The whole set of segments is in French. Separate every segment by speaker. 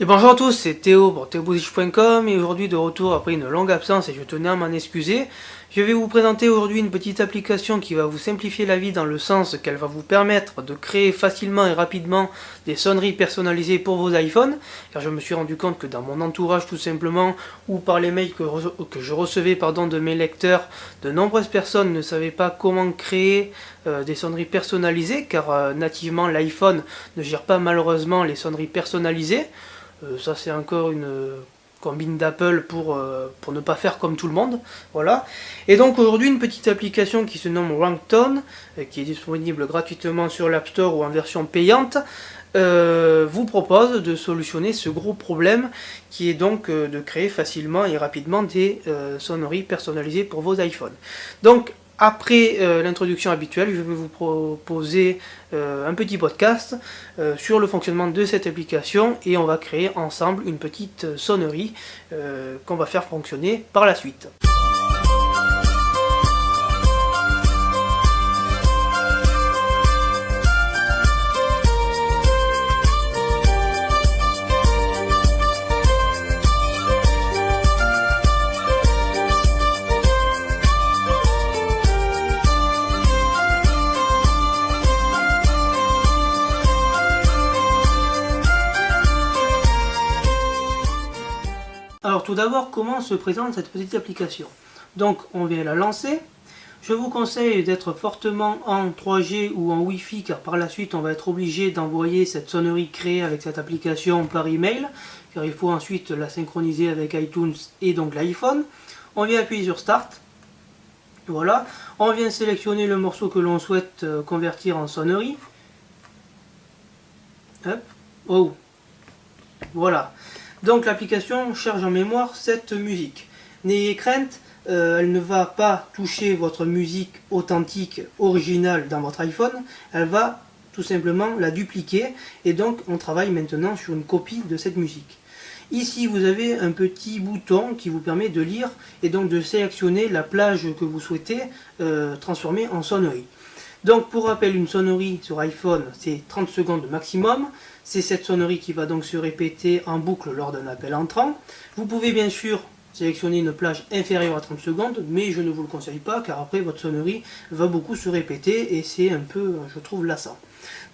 Speaker 1: Et bonjour à tous, c'est Théo pour théoposition.com et aujourd'hui de retour après une longue absence et je tenais à m'en excuser. Je vais vous présenter aujourd'hui une petite application qui va vous simplifier la vie dans le sens qu'elle va vous permettre de créer facilement et rapidement des sonneries personnalisées pour vos iPhones, car je me suis rendu compte que dans mon entourage tout simplement ou par les mails que je recevais de mes lecteurs, de nombreuses personnes ne savaient pas comment créer des sonneries personnalisées car nativement l'iPhone ne gère pas malheureusement les sonneries personnalisées. Ça c'est encore une combine d'Apple pour ne pas faire comme tout le monde. Voilà. Et donc aujourd'hui une petite application qui se nomme Ringtone, qui est disponible gratuitement sur l'App Store ou en version payante, vous propose de solutionner ce gros problème qui est donc de créer facilement et rapidement des sonneries personnalisées pour vos iPhones. Donc après l'introduction habituelle, je vais vous proposer un petit podcast sur le fonctionnement de cette application et on va créer ensemble une petite sonnerie qu'on va faire fonctionner par la suite. Alors tout d'abord, comment se présente cette petite application? Donc on vient la lancer. Je vous conseille d'être fortement en 3G ou en Wi-Fi car par la suite on va être obligé d'envoyer cette sonnerie créée avec cette application par email car il faut ensuite la synchroniser avec iTunes et donc l'iPhone. On vient appuyer sur Start. Voilà. On vient sélectionner le morceau que l'on souhaite convertir en sonnerie. Hop. Oh. Voilà. Donc l'application charge en mémoire cette musique. N'ayez crainte, elle ne va pas toucher votre musique authentique, originale dans votre iPhone, elle va tout simplement la dupliquer et donc on travaille maintenant sur une copie de cette musique. Ici vous avez un petit bouton qui vous permet de lire et donc de sélectionner la plage que vous souhaitez transformer en sonnerie. Donc pour rappel, une sonnerie sur iPhone c'est 30 secondes maximum. C'est cette sonnerie qui va donc se répéter en boucle lors d'un appel entrant. Vous pouvez bien sûr sélectionner une plage inférieure à 30 secondes, mais je ne vous le conseille pas car après votre sonnerie va beaucoup se répéter et c'est un peu, je trouve, lassant.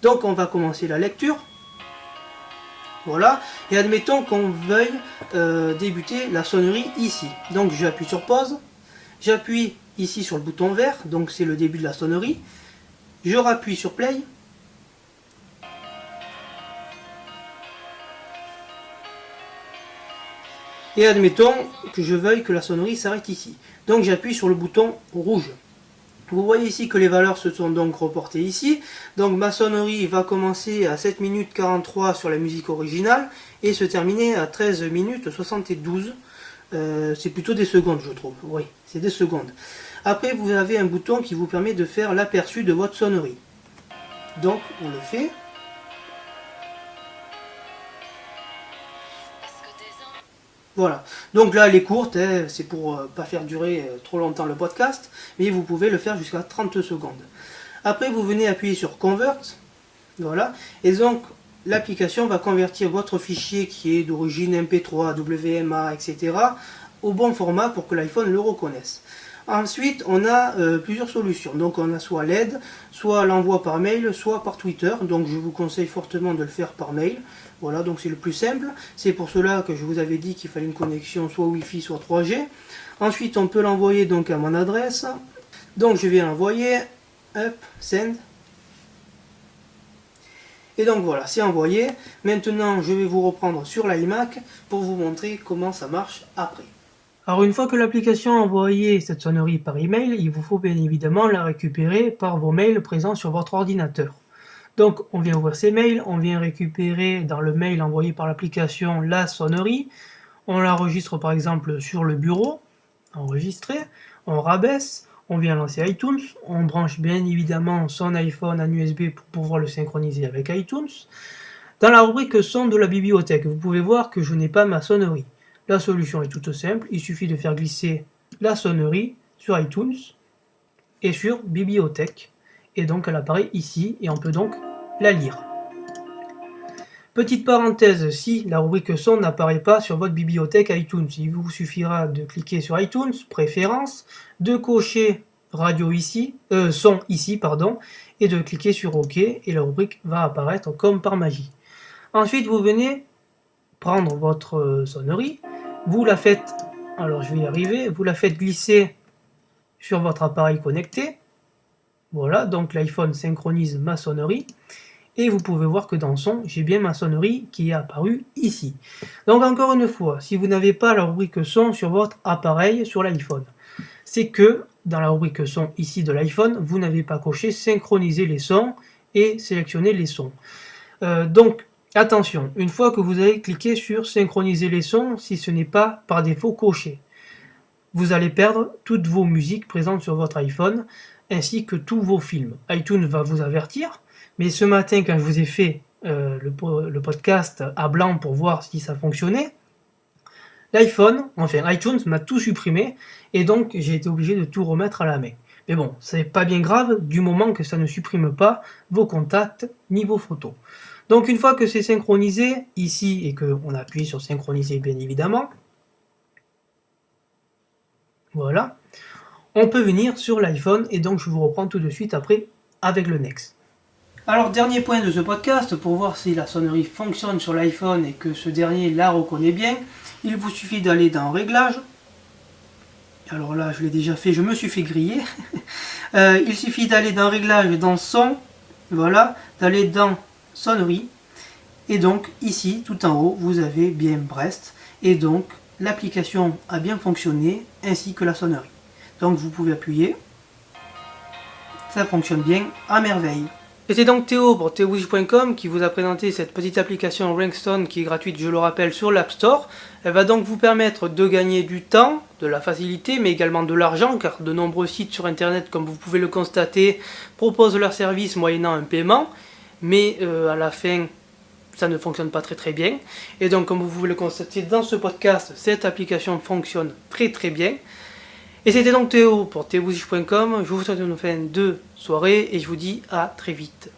Speaker 1: Donc on va commencer la lecture. Voilà, et admettons qu'on veuille débuter la sonnerie ici. Donc j'appuie sur pause, j'appuie ici sur le bouton vert, donc c'est le début de la sonnerie. Je rappuie sur play. Et admettons que je veuille que la sonnerie s'arrête ici. Donc j'appuie sur le bouton rouge. Vous voyez ici que les valeurs se sont donc reportées ici. Donc ma sonnerie va commencer à 7 minutes 43 sur la musique originale et se terminer à 13 minutes 72. C'est plutôt des secondes je trouve. Oui, c'est des secondes. Après vous avez un bouton qui vous permet de faire l'aperçu de votre sonnerie. Donc on le fait. Voilà, donc là elle est courte, hein, c'est pour pas faire durer trop longtemps le podcast, mais vous pouvez le faire jusqu'à 30 secondes. Après vous venez appuyer sur Convert, voilà, et donc l'application va convertir votre fichier qui est d'origine MP3, WMA, etc. au bon format pour que l'iPhone le reconnaisse. Ensuite, on a plusieurs solutions. Donc on a soit l'aide, soit l'envoi par mail, soit par Twitter. Donc je vous conseille fortement de le faire par mail. Voilà, donc c'est le plus simple. C'est pour cela que je vous avais dit qu'il fallait une connexion soit Wi-Fi, soit 3G. Ensuite, on peut l'envoyer donc à mon adresse. Donc je vais l'envoyer. Hop, send. Et donc voilà, c'est envoyé. Maintenant, je vais vous reprendre sur l'iMac pour vous montrer comment ça marche après. Alors une fois que l'application a envoyé cette sonnerie par email, il vous faut bien évidemment la récupérer par vos mails présents sur votre ordinateur. Donc on vient ouvrir ces mails, on vient récupérer dans le mail envoyé par l'application la sonnerie, on l'enregistre par exemple sur le bureau, enregistrer, on rabaisse, on vient lancer iTunes, on branche bien évidemment son iPhone en USB pour pouvoir le synchroniser avec iTunes. Dans la rubrique son de la bibliothèque, vous pouvez voir que je n'ai pas ma sonnerie. La solution est toute simple, il suffit de faire glisser la sonnerie sur iTunes et sur bibliothèque. Et donc elle apparaît ici et on peut donc la lire. Petite parenthèse, si la rubrique son n'apparaît pas sur votre bibliothèque iTunes, il vous suffira de cliquer sur iTunes, préférences, de cocher radio ici, son ici, pardon, et de cliquer sur OK, et la rubrique va apparaître comme par magie. Ensuite, vous venez prendre votre sonnerie, vous la faites, alors je vais y arriver, vous la faites glisser sur votre appareil connecté. Voilà, donc l'iPhone synchronise ma sonnerie. Et vous pouvez voir que dans son, j'ai bien ma sonnerie qui est apparue ici. Donc encore une fois, si vous n'avez pas la rubrique son sur votre appareil sur l'iPhone, c'est que dans la rubrique son ici de l'iPhone, vous n'avez pas coché synchroniser les sons et sélectionner les sons. Donc attention, une fois que vous avez cliqué sur synchroniser les sons, si ce n'est pas par défaut coché, vous allez perdre toutes vos musiques présentes sur votre iPhone, ainsi que tous vos films. iTunes va vous avertir, mais ce matin, quand je vous ai fait le podcast à blanc pour voir si ça fonctionnait, iTunes m'a tout supprimé, et donc j'ai été obligé de tout remettre à la main. Mais bon, c'est pas bien grave, du moment que ça ne supprime pas vos contacts ni vos photos. Donc une fois que c'est synchronisé, ici, et qu'on appuie sur synchroniser bien évidemment, voilà, on peut venir sur l'iPhone, et donc je vous reprends tout de suite après avec le Next. Alors dernier point de ce podcast, pour voir si la sonnerie fonctionne sur l'iPhone et que ce dernier la reconnaît bien, il vous suffit d'aller dans Réglages. Alors là je l'ai déjà fait, je me suis fait griller. Il suffit d'aller dans Réglages, dans Son, voilà, d'aller dans Sonnerie. Et donc ici, tout en haut, vous avez bien Brest. Et donc l'application a bien fonctionné, ainsi que la sonnerie. Donc vous pouvez appuyer. Ça fonctionne bien à merveille. C'était donc Théo pour theowish.com qui vous a présenté cette petite application Ringstone qui est gratuite, je le rappelle, sur l'App Store. Elle va donc vous permettre de gagner du temps, de la facilité, mais également de l'argent, car de nombreux sites sur Internet, comme vous pouvez le constater, proposent leur service moyennant un paiement, mais à la fin, ça ne fonctionne pas très très bien. Et donc, comme vous pouvez le constater dans ce podcast, cette application fonctionne très très bien. Et c'était donc Théo pour theowish.com. Je vous souhaite une fin de soirée et je vous dis à très vite.